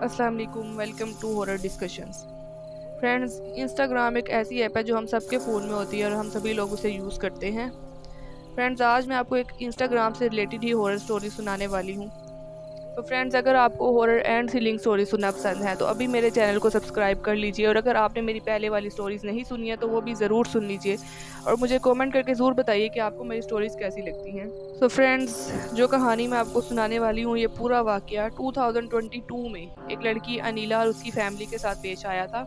अस्सलाम वालेकुम, welcome to horror discussions. Friends, Instagram एक ऐसी ऐप है जो हम सबके फ़ोन में होती है और हम सभी लोग उसे यूज़ करते हैं। फ्रेंड्स, आज मैं आपको एक इंस्टाग्राम से रिलेटेड ही हॉरर स्टोरी सुनाने वाली हूँ। तो फ्रेंड्स, अगर आपको हॉरर एंड थ्रिलिंग स्टोरी सुनना पसंद है तो अभी मेरे चैनल को सब्सक्राइब कर लीजिए, और अगर आपने मेरी पहले वाली स्टोरीज़ नहीं सुनी है तो वो भी ज़रूर सुन लीजिए और मुझे कमेंट करके ज़रूर बताइए कि आपको मेरी स्टोरीज़ कैसी लगती हैं। सो फ्रेंड्स, जो कहानी मैं आपको सुनाने वाली हूँ, ये पूरा वाक़या 2022 में एक लड़की अनीला और उसकी फैमिली के साथ पेश आया था।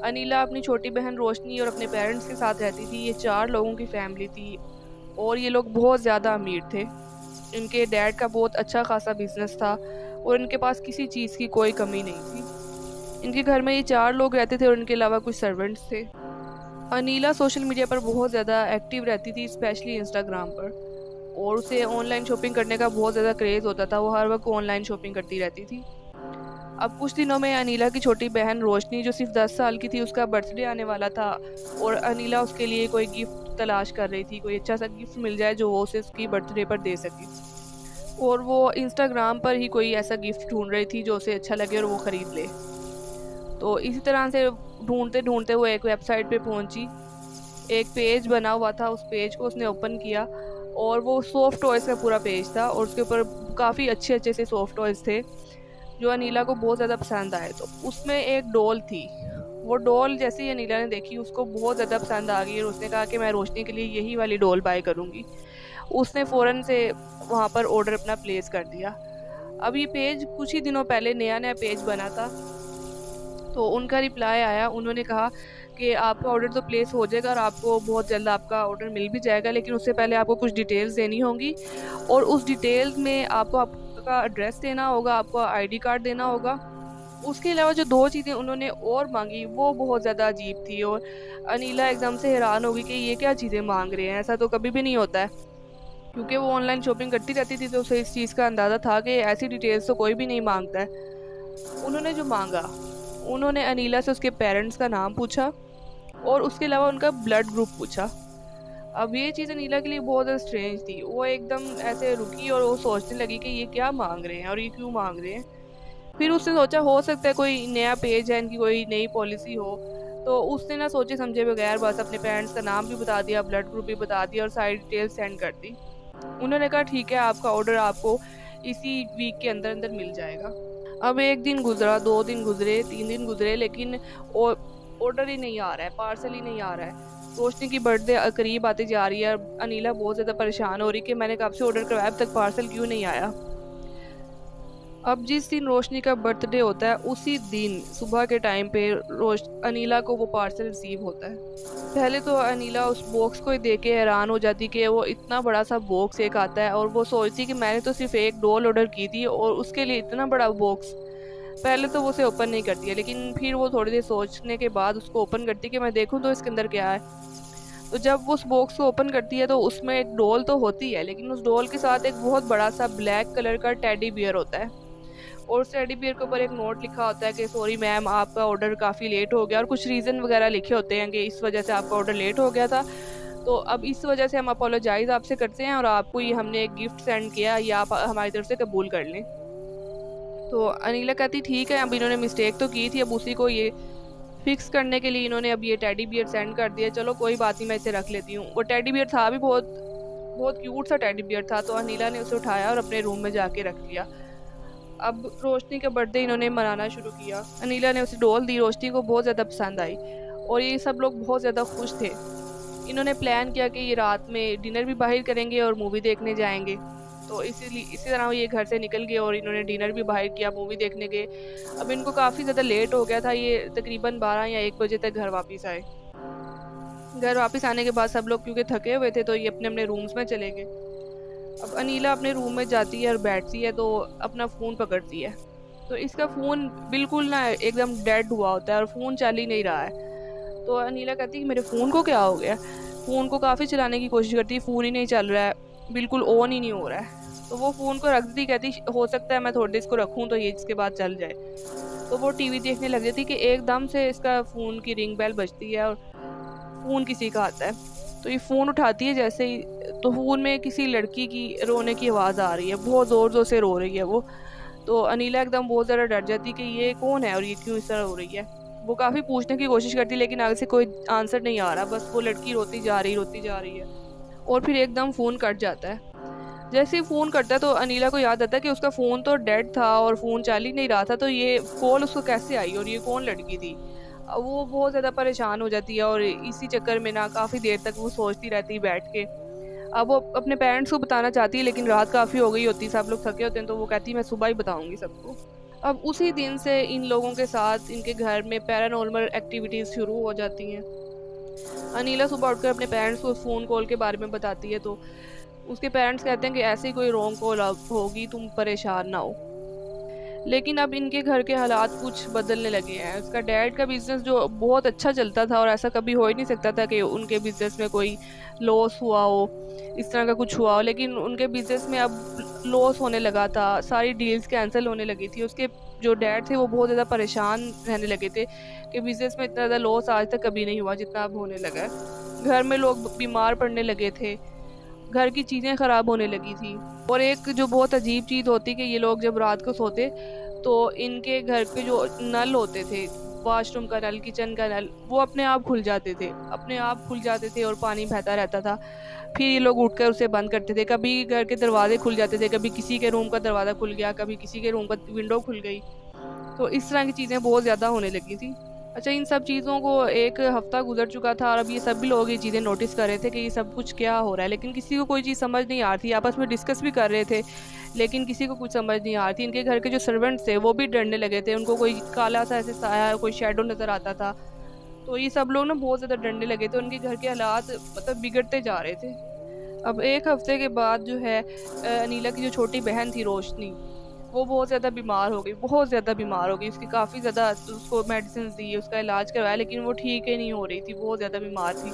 अनीला अपनी छोटी बहन रोशनी और अपने पेरेंट्स के साथ रहती थी। ये 4 लोगों की फैमिली थी और ये लोग बहुत ज़्यादा अमीर थे। इनके डैड का बहुत अच्छा खासा बिजनेस था और इनके पास किसी चीज़ की कोई कमी नहीं थी। इनके घर में ये 4 लोग रहते थे और इनके अलावा कुछ सर्वेंट्स थे। अनीला सोशल मीडिया पर बहुत ज़्यादा एक्टिव रहती थी, स्पेशली इंस्टाग्राम पर, और उसे ऑनलाइन शॉपिंग करने का बहुत ज़्यादा क्रेज़ होता था। वो हर वक्त ऑनलाइन शॉपिंग करती रहती थी। अब कुछ दिनों में अनीला की छोटी बहन रोशनी, जो सिर्फ 10 साल की थी, उसका बर्थडे आने वाला था और अनीला उसके लिए कोई गिफ्ट तलाश कर रही थी। कोई अच्छा सा गिफ्ट मिल जाए जो वो उसे उसकी बर्थडे पर दे सके, और वो इंस्टाग्राम पर ही कोई ऐसा गिफ्ट ढूंढ रही थी जो उसे अच्छा लगे और वो ख़रीद ले। तो इसी तरह से ढूंढते ढूंढते वो एक वेबसाइट पे पहुंची। एक पेज बना हुआ था, उस पेज को उसने ओपन किया और वो सॉफ्ट टॉयज़ का पूरा पेज था और उसके ऊपर काफ़ी अच्छे अच्छे से सॉफ्ट टॉयज़ थे जो अनीला को बहुत ज़्यादा पसंद आए। तो उसमें एक डॉल थी। वो डॉल जैसे ही अनीला ने देखी, उसको बहुत ज़्यादा पसंद आ गई और उसने कहा कि मैं रोशनी के लिए यही वाली डॉल बाय करूँगी। उसने फ़ौरन से वहाँ पर ऑर्डर अपना प्लेस कर दिया। अब ये पेज कुछ ही दिनों पहले नया नया पेज बना था, तो उनका रिप्लाई आया। उन्होंने कहा कि आपका ऑर्डर तो प्लेस हो जाएगा और आपको बहुत जल्द आपका ऑर्डर मिल भी जाएगा, लेकिन उससे पहले आपको कुछ डिटेल्स देनी होंगी और उस डिटेल्स में आपको आपका एड्रेस देना होगा, आपको आईडी कार्ड देना होगा। उसके अलावा जो 2 चीज़ें उन्होंने और मांगी वो बहुत ज़्यादा अजीब थी और अनीला एकदम से हैरान हो गई कि ये क्या चीज़ें मांग रहे हैं, ऐसा तो कभी भी नहीं होता है। क्योंकि वो ऑनलाइन शॉपिंग करती रहती थी तो उसे इस चीज़ का अंदाज़ा था कि ऐसी डिटेल्स तो कोई भी नहीं मांगता है। उन्होंने जो मांगा, उन्होंने अनीला से उसके पेरेंट्स का नाम पूछा और उसके अलावा उनका ब्लड ग्रुप पूछा। अब ये चीज़ अनीला के लिए बहुत ज़्यादा स्ट्रेंज थी। वो एकदम ऐसे रुकी और वो सोचने लगी कि ये क्या मांग रहे हैं और ये क्यों मांग रहे हैं। फिर उसने सोचा हो सकता है कोई नया पेज है, इनकी कोई नई पॉलिसी हो। तो उसने ना सोचे समझे बगैर बस अपने पेरेंट्स का नाम भी बता दिया, ब्लड ग्रुप भी बता दिया और सारी डिटेल सेंड कर दी। उन्होंने कहा ठीक है, आपका ऑर्डर आपको इसी वीक के अंदर अंदर मिल जाएगा। अब 1 दिन गुजरा, 2 दिन गुजरे, 3 दिन गुजरे, लेकिन ऑर्डर ही नहीं आ रहा है, पार्सल ही नहीं आ रहा है। रोशनी की बर्थडे करीब आती जा रही है। अनीला बहुत ज़्यादा परेशान हो रही कि मैंने कब से ऑर्डर करवाया, अब तक पार्सल क्यों नहीं आया। अब जिस दिन रोशनी का बर्थडे होता है उसी दिन सुबह के टाइम पे अनीला को वो पार्सल रिसीव होता है। पहले तो अनीला उस बॉक्स को ही देख के हैरान हो जाती कि वो इतना बड़ा सा बॉक्स एक आता है, और वो सोचती कि मैंने तो सिर्फ एक डॉल ऑर्डर की थी और उसके लिए इतना बड़ा बॉक्स। पहले तो वो उसे ओपन नहीं करती है, लेकिन फिर वो थोड़ी देर सोचने के बाद उसको ओपन करती है कि मैं देखूं तो इसके अंदर क्या है। तो जब वो उस बॉक्स को ओपन करती है तो उसमें एक डॉल तो होती है, लेकिन उस डॉल के साथ एक बहुत बड़ा सा ब्लैक कलर का टेडी बियर होता है और उस टेडी बियर के ऊपर एक नोट लिखा होता है कि सॉरी मैम, आपका ऑर्डर काफ़ी लेट हो गया, और कुछ रीज़न वगैरह लिखे होते हैं कि इस वजह से आपका ऑर्डर लेट हो गया था, तो अब इस वजह से हम अपोलोजाइज़ आपसे करते हैं और आपको ये हमने एक गिफ्ट सेंड किया, ये आप हमारी तरफ से कबूल कर लें। तो अनीला कहती ठीक है, अब इन्होंने मिस्टेक तो की थी, अब उसी को ये फिक्स करने के लिए इन्होंने अब ये टेडी बियर सेंड कर दिया। चलो कोई बात नहीं, मैं इसे रख लेती हूँ। वो टेडी बियर था भी बहुत बहुत क्यूट सा टेडी बियर था, तो अनीला ने उसे उठाया और अपने रूम में जाके रख लिया। अब रोशनी का बर्थडे इन्होंने मनाना शुरू किया। अनीला ने उसे डॉल दी, रोशनी को बहुत ज़्यादा पसंद आई और ये सब लोग बहुत ज़्यादा खुश थे। इन्होंने प्लान किया कि ये रात में डिनर भी बाहर करेंगे और मूवी देखने जाएंगे। तो इसी तरह ये घर से निकल गए और इन्होंने डिनर भी बाहर किया, मूवी देखने गए। अब इनको काफ़ी ज़्यादा लेट हो गया था, ये तकरीबन 12 या 1 बजे तक घर वापस आए। घर वापस आने के बाद सब लोग क्योंकि थके हुए थे तो ये अपने अपने रूम्स में चले गए। अब अनीला अपने रूम में जाती है और बैठती है तो अपना फ़ोन पकड़ती है, तो इसका फ़ोन बिल्कुल ना एकदम डेड हुआ होता है और फ़ोन चल ही नहीं रहा है। तो अनीला कहती है कि मेरे फ़ोन को क्या हो गया। फ़ोन को काफ़ी चलाने की कोशिश करती है, फ़ोन ही नहीं चल रहा है, बिल्कुल ऑन ही नहीं हो रहा है। तो वो फ़ोन को रख दी, कहती हो सकता है मैं थोड़ी देर इसको रखूँ तो ये इसके बाद चल जाए। तो वो टीवी देखने लग जाती कि एकदम से इसका फ़ोन की रिंग बेल बजती है और फ़ोन किसी का आता है। तो ये फ़ोन उठाती है जैसे ही, तो फ़ोन में किसी लड़की की रोने की आवाज़ आ रही है, बहुत ज़ोर ज़ोर से रो रही है वो। तो अनीला एकदम बहुत ज़्यादा डर जाती कि ये कौन है और ये क्यों इस तरह हो रही है। वो काफ़ी पूछने की कोशिश करती लेकिन आगे से कोई आंसर नहीं आ रहा, बस वो लड़की रोती जा रही है और फिर एकदम फ़ोन कट जाता है। जैसे ही फ़ोन करता है तो अनीला को याद आता है कि उसका फ़ोन तो डेड था और फ़ोन चल ही नहीं रहा था, तो ये कॉल उसको कैसे आई और ये कौन लड़की थी। अब वो बहुत ज़्यादा परेशान हो जाती है और इसी चक्कर में ना काफ़ी देर तक वो सोचती रहती है बैठ के। अब वो अपने पेरेंट्स को बताना चाहती है लेकिन रात काफ़ी हो गई होती है, सब लोग थके होते हैं, तो वो कहती है मैं सुबह ही बताऊंगी सबको। अब उसी दिन से इन लोगों के साथ इनके घर में पैरानॉर्मल एक्टिविटीज़ शुरू हो जाती हैं। अनीला सुबह उठकर अपने पेरेंट्स को फ़ोन कॉल के बारे में बताती है, तो उसके पेरेंट्स कहते हैं कि ऐसे ही कोई रॉन्ग कॉल होगी, तुम परेशान ना हो। लेकिन अब इनके घर के हालात कुछ बदलने लगे हैं। उसका डैड का बिज़नेस जो बहुत अच्छा चलता था और ऐसा कभी हो ही नहीं सकता था कि उनके बिज़नेस में कोई लॉस हुआ हो, इस तरह का कुछ हुआ हो, लेकिन उनके बिज़नेस में अब लॉस होने लगा था, सारी डील्स कैंसिल होने लगी थी। उसके जो डैड थे वो बहुत ज़्यादा परेशान रहने लगे थे कि बिज़नेस में इतना ज़्यादा लॉस आज तक कभी नहीं हुआ जितना अब होने लगा है। घर में लोग बीमार पड़ने लगे थे, घर की चीज़ें ख़राब होने लगी थी। और एक जो बहुत अजीब चीज़ होती कि ये लोग जब रात को सोते तो इनके घर के जो नल होते थे, वॉशरूम का नल, किचन का नल, वो अपने आप खुल जाते थे और पानी बहता रहता था। फिर ये लोग उठकर उसे बंद करते थे। कभी घर के दरवाजे खुल जाते थे, कभी किसी के रूम का दरवाज़ा खुल गया, कभी किसी के रूम का विंडो खुल गई। तो इस तरह की चीज़ें बहुत ज़्यादा होने लगी थी। अच्छा, इन सब चीज़ों को 1 हफ़्ता गुज़र चुका था और अब ये सभी लोग ये चीज़ें नोटिस कर रहे थे कि ये सब कुछ क्या हो रहा है, लेकिन किसी को कोई चीज़ समझ नहीं आ रही थी। आपस में डिस्कस भी कर रहे थे, लेकिन किसी को कुछ समझ नहीं आ रही थी। इनके घर के जो सर्वेंट्स थे वो भी डरने लगे थे, उनको कोई काला सा ऐसे साया, कोई शैडो नज़र आता था। तो ये सब लोग ना बहुत ज़्यादा डरने लगे थे, उनके घर के हालात मतलब बिगड़ते जा रहे थे। अब 1 हफ़्ते के बाद जो है अनीला की जो छोटी बहन थी रोशनी, वो बहुत ज़्यादा बीमार हो गई, बहुत ज़्यादा बीमार हो गई। उसकी काफ़ी ज़्यादा उसको मेडिसिन्स दी, उसका इलाज करवाया, लेकिन वो ठीक ही नहीं हो रही थी, बहुत ज़्यादा बीमार थी।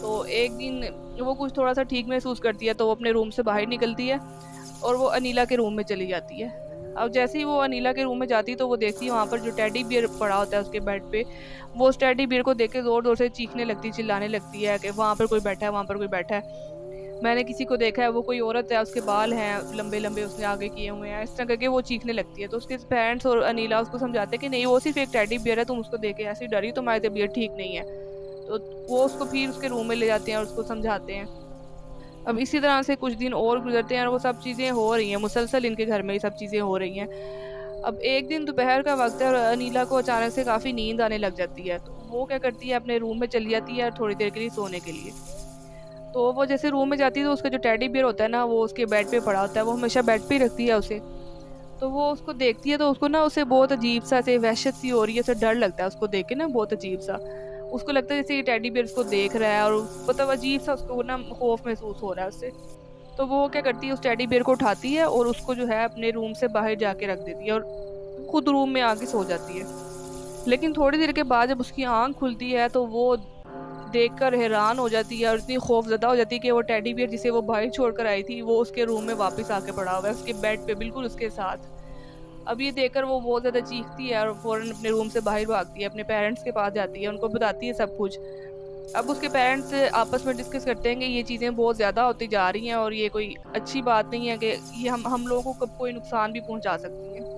तो एक दिन वो कुछ थोड़ा-सा ठीक महसूस करती है तो वो अपने रूम से बाहर निकलती है और वो अनीला के रूम में चली जाती है। अब जैसे ही वो अनीला के रूम में जाती है तो वो देखती है वहाँ पर जो टेडी बियर पड़ा होता है उसके बेड पे, वो उस टेडी बियर को देख के ज़ोर-ज़ोर से चीखने लगती है, चिल्लाने लगती है कि वहाँ पर कोई बैठा है, वहाँ पर कोई बैठा है। मैंने किसी को देखा है, वो कोई औरत है, उसके बाल हैं लंबे-लंबे, उसने आगे किए हुए हैं, इस तरह करके वो चीखने लगती है। तो उसके पेरेंट्स और अनीला उसको समझाते हैं कि नहीं, वो सिर्फ़ एक टेडी बियर है, तुम उसको देख के ऐसे डरी, तुम्हारी तबीयत ठीक नहीं है। तो वो उसको फिर उसके रूम में ले जाते हैं और उसको समझाते हैं। अब इसी तरह से कुछ दिन और गुज़रते हैं और वो सब चीज़ें हो रही हैं, मुसलसल इनके घर में ये सब चीज़ें हो रही हैं। अब एक दिन दोपहर का वक़्त है और अनीला को अचानक से काफ़ी नींद आने लग जाती है। तो वो क्या करती है, अपने रूम में चली जाती है थोड़ी देर के लिए सोने के लिए। तो वो जैसे रूम में जाती है तो उसका जो टेडी बियर होता है ना, वो उसके बेड पे पड़ा होता है, वो हमेशा बेड पे ही रखती है उसे। तो वो उसको देखती है तो उसको ना उसे बहुत अजीब सा ऐसे वहशत सी हो रही है, उसे डर लगता है उसको देख के ना, बहुत अजीब सा। उसको लगता है जैसे ये टेडी बियर उसको देख रहा है और मतलब अजीब सा उसको ना खौफ महसूस हो रहा है उससे। तो वो क्या करती है, उस टेडी बियर को उठाती है और उसको जो है अपने रूम से बाहर जाके रख देती है और खुद रूम में आके सो जाती है। लेकिन थोड़ी देर के बाद जब उसकी आँख खुलती है तो वो देखकर हैरान हो जाती है और इतनी खौफज़दा हो जाती है कि वो टेडी बियर जिसे वो बाहर छोड़कर आई थी, वो उसके रूम में वापस आके पड़ा हुआ है, उसके बेड पे बिल्कुल उसके साथ। अब ये देखकर वो बहुत ज़्यादा चीखती है और फ़ौरन अपने रूम से बाहर भागती है, अपने पेरेंट्स के पास जाती है, उनको बताती है सब कुछ। अब उसके पेरेंट्स आपस में डिस्कस करते हैं कि ये चीज़ें बहुत ज़्यादा होती जा रही हैं और ये कोई अच्छी बात नहीं है कि ये हम लोगों को कब कोई नुकसान भी पहुँचा सकती हैं।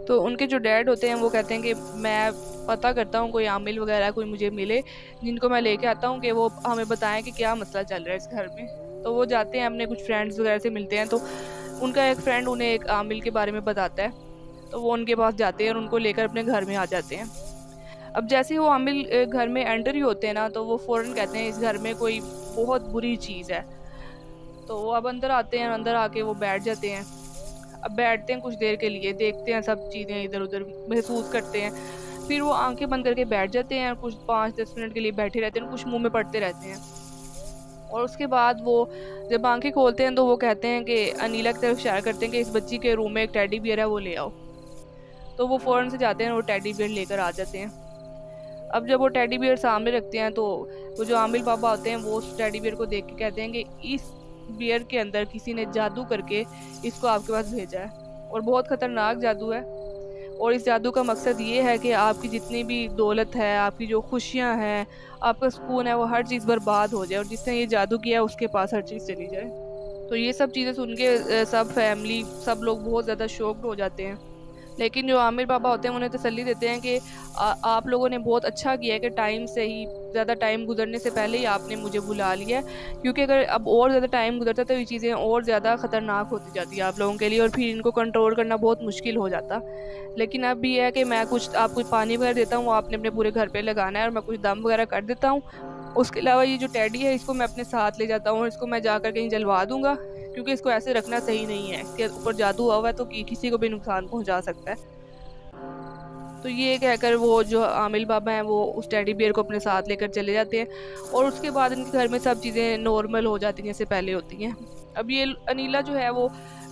तो उनके जो डैड होते हैं वो कहते हैं कि मैं पता करता हूँ, कोई आमिल वगैरह कोई मुझे मिले जिनको मैं लेके आता हूँ कि वो हमें बताएं कि क्या मसला चल रहा है इस घर में। तो वो जाते हैं, अपने कुछ फ्रेंड्स वगैरह से मिलते हैं, तो उनका एक फ्रेंड उन्हें एक आमिल के बारे में बताता है। तो वो उनके पास जाते हैं और उनको लेकर अपने घर में आ जाते हैं। अब जैसे ही वो आमिल घर में एंटर ही होते हैं ना, तो वो फ़ौरन कहते हैं इस घर में कोई बहुत बुरी चीज़ है। तो वो अब अंदर आते हैं, अंदर आके वो बैठ जाते हैं। अब बैठते हैं कुछ देर के लिए, देखते हैं सब चीज़ें इधर-उधर, महसूस करते हैं। फिर वो आँखें बंद करके बैठ जाते हैं और कुछ 5-10 मिनट के लिए बैठे रहते हैं, कुछ मुँह में पढ़ते रहते हैं। और उसके बाद वो जब आँखें खोलते हैं तो वो कहते हैं कि अनीला की तरफ इशारा करते हैं कि इस बच्ची के रूम में एक टेडी बियर है, वो ले आओ। तो वो फ़ौरन से जाते हैं और वो टेडी बियर लेकर आ जाते हैं। अब जब वो टेडी बियर सामने रखते हैं तो वो जो आमिल बाबा होते हैं वो उस टेडी बियर को देख के कहते हैं कि इस बियर के अंदर किसी ने जादू करके इसको आपके पास भेजा है और बहुत ख़तरनाक जादू है। और इस जादू का मकसद ये है कि आपकी जितनी भी दौलत है, आपकी जो खुशियाँ हैं, आपका सुकून है, वो हर चीज़ बर्बाद हो जाए और जिसने ये जादू किया है उसके पास हर चीज़ चली जाए। तो ये सब चीज़ें सुन के सब फैमिली सब लोग बहुत ज़्यादा शॉक्ड हो जाते हैं। लेकिन जो आमिर पापा होते हैं उन्हें तसल्ली देते हैं कि आप लोगों ने बहुत अच्छा किया है कि टाइम से ही, ज़्यादा टाइम गुजरने से पहले ही आपने मुझे बुला लिया है, क्योंकि अगर अब और ज़्यादा टाइम गुजरता तो ये चीज़ें और ज़्यादा ख़तरनाक होती जाती है आप लोगों के लिए और फिर इनको कंट्रोल करना बहुत मुश्किल हो जाता। लेकिन अब ये है कि मैं कुछ आपको पानी वगैरह देता हूँ, आपने अपने पूरे घर पे लगाना है और मैं कुछ दम वगैरह कर देता हूँ। उसके अलावा ये जो टेडी है इसको मैं अपने साथ ले जाता हूँ और इसको मैं जाकर कहीं जलवा दूँगा, क्योंकि इसको ऐसे रखना सही नहीं है। इसके ऊपर जादू हुआ हुआ है तो किसी को भी नुकसान पहुँचा सकता है। तो ये कहकर वो जो आमिर बाबा हैं वो उस टेडी बियर को अपने साथ लेकर चले जाते हैं और उसके बाद इनके घर में सब चीज़ें नॉर्मल हो जाती हैं जैसे पहले होती हैं। अब ये अनीला जो है वो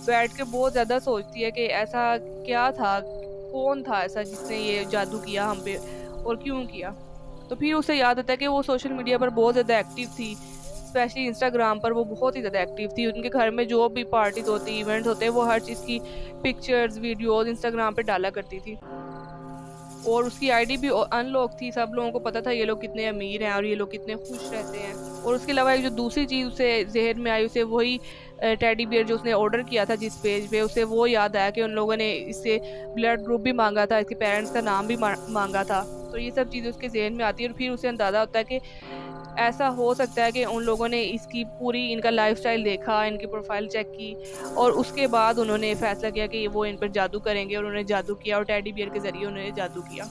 बैठ के बहुत ज़्यादा सोचती है कि ऐसा क्या था, कौन था ऐसा जिसने ये जादू किया हम पे और क्यों किया। तो फिर उसे याद आता है कि वो सोशल मीडिया पर बहुत ज़्यादा एक्टिव थी, स्पेशली इंस्टाग्राम पर वो बहुत ही ज़्यादा एक्टिव थी। उनके घर में जो भी पार्टीज होती, इवेंट्स होते, वो हर चीज़ की पिक्चर्स, वीडियोस इंस्टाग्राम पे डाला करती थी और उसकी आईडी भी अनलॉक थी। सब लोगों को पता था ये लोग कितने अमीर हैं और ये लोग कितने खुश रहते हैं। और उसके अलावा एक जो दूसरी चीज़ उसे जहन में आई, उसे वही टेडी बियर जो उसने ऑर्डर किया था जिस पेज पे, उसे वो याद आया कि उन लोगों ने इससे ब्लड ग्रुप भी मांगा था, इसके पेरेंट्स का नाम भी मांगा था। तो ये सब चीज़ें उसके जहन में आती है और फिर उसे अंदाज़ा होता है कि ऐसा हो सकता है कि उन लोगों ने इसकी पूरी इनका लाइफस्टाइल देखा, इनकी प्रोफाइल चेक की और उसके बाद उन्होंने फैसला किया कि वो इन पर जादू करेंगे और उन्होंने जादू किया और टेडी बियर के ज़रिए उन्होंने जादू किया।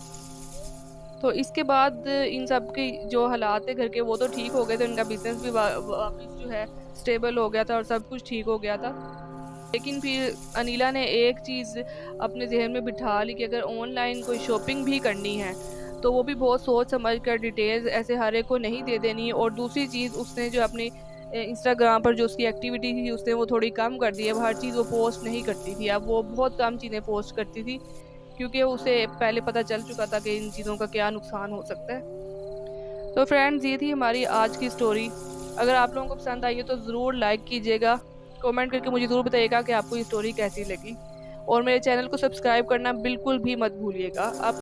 तो इसके बाद इन सब के जो हालात थे घर के वो तो ठीक हो गए थे, उनका बिजनेस भी वापस जो है स्टेबल हो गया था और सब कुछ ठीक हो गया था। लेकिन फिर अनीला ने एक चीज़ अपने जहन में बिठा ली कि अगर ऑनलाइन कोई शॉपिंग भी करनी है तो वो भी बहुत सोच समझ कर डिटेल्स ऐसे हर एक को नहीं दे देनी। और दूसरी चीज़ उसने जो अपनी इंस्टाग्राम पर जो उसकी एक्टिविटी थी उसने वो थोड़ी कम कर दी है। वो हर चीज़ वो पोस्ट नहीं करती थी, अब वो बहुत कम चीज़ें पोस्ट करती थी क्योंकि उसे पहले पता चल चुका था कि इन चीज़ों का क्या नुकसान हो सकता है। तो फ्रेंड्स ये थी हमारी आज की स्टोरी। अगर आप लोगों को पसंद आई है तो ज़रूर लाइक कीजिएगा, कमेंट करके मुझे ज़रूर बताइएगा कि आपको ये स्टोरी कैसी लगी और मेरे चैनल को सब्सक्राइब करना बिल्कुल भी मत भूलिएगा। आप